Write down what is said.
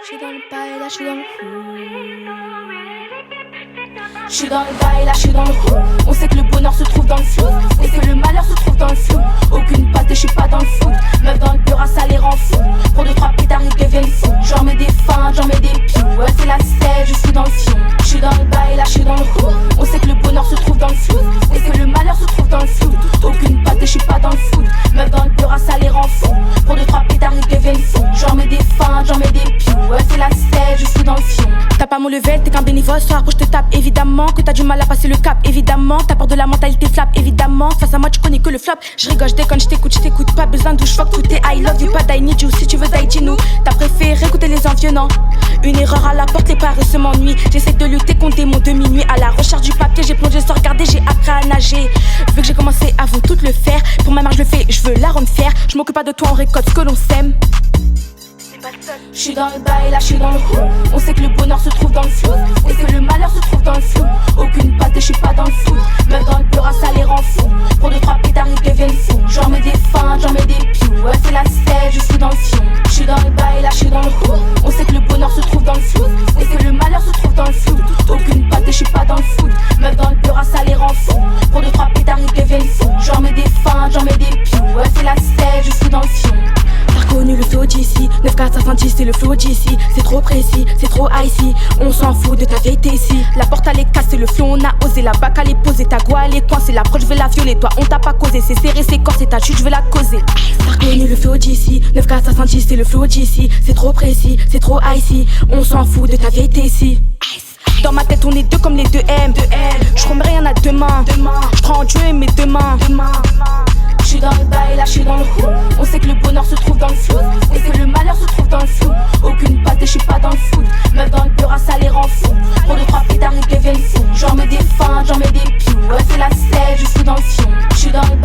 J'suis dans le bail, là j'suis dans le J'suis dans le bail, là j'suis dans le flou. On sait que le bonheur se trouve dans le flou et que le malheur se trouve dans le flou. Aucune patte et j'suis pas dans le foot. Meuf dans le bureau, ça les rend fous. Pour 2-3 pétards ils deviennent fous. J'en mets des feintes, j'en mets des pious. Ouais c'est la selle, je suis dans le fion. J'suis dans le bail, là j'suis dans le flou. On sait que le bonheur se trouve dans le flou et que le malheur se trouve dans le flou. Aucune patte et j'suis pas dans le foot. Meuf dans le bureau, ça les rend fous. Pour 2-3 pétards ils deviennent fous. J'en mets des feintes, j'en mets des pious. Ouais c'est la selle, je suis dans le fion. T'as pas mon level, t'es qu'un bénévole, soir pour je te tape. Évidemment que t'as du mal à passer le cap. Évidemment, t'as peur de la mentalité flap. Évidemment, face à moi tu connais que le flop. Je rigole, je déconne, je t'écoute, pas besoin de fuck tout est I love you, pas I need you. Si tu veux die, dis-nous. T'as préféré écouter les envionnants. Une erreur à la porte, les paresseux m'ennuient. J'essaie de lutter contre des mots de minuit. À la recherche du papier, j'ai plongé sans regarder, j'ai appris à nager. Vu que j'ai commencé avant tout le faire. Pour ma mère je le fais, je veux la rendre fière. Je m'occupe pas de toi, on récolte ce que l'on sème. J'suis dans le bail, là j'suis dans le flou. On sait que le bonheur se trouve dans le flou et que le malheur se trouve dans le flou. Aucune patte et j'suis pas dans le foot. Meuf dans le bureau, ça les rend fous. Pour 2-3 pétards ils deviennent fous. J'en mets des feintes, j'en mets des pious. Ouais c'est la selle, je suis dans le fion. J'suis dans le bail, là j'suis dans le flou. On sait que le bonheur se trouve dans le flou et que le malheur se trouve dans le flou. Aucune patte et j'suis pas dans le foot. Meuf dans le bureau, ça les rend fous. Pour 2-3 pétards ils deviennent fous. J'en mets des feintes, j'en mets des pious. Ouais c'est la selle, je suis dans le fion. T'as reconnu le flow d'ici, 9-4-5-10 c'est le flow d'ici. C'est trop précis, c'est trop icy. On s'en fout de ta vérité ici. La porte elle est cassée, le flow on a osé. La bac elle est posée, ta goût elle est coincée. La proche je vais la violer, toi on t'a pas causé. C'est serré, c'est corsé, ta chute je vais la causer. T'as reconnu le flow d'ici, 9-4-5-10 c'est le flow d'ici. C'est trop précis, c'est trop icy. On s'en fout de ta vérité ici. Dans ma tête on est deux comme les deux M. J'promets rien à demain. J'prends Dieu et mes deux mains. J'suis dans le bail, là j'suis dans le flou. On sait que le bonheur se trouve dans le flou et que le malheur se trouve dans le flou. Aucune patte et j'suis pas dans le foot. Meuf dans le bureau, ça les rend fous. Pour 2-3 pétards ils deviennent fous. J'en mets des feintes, j'en mets des pious. Ouais c'est la selle, je suis dans le fion. J'suis dans le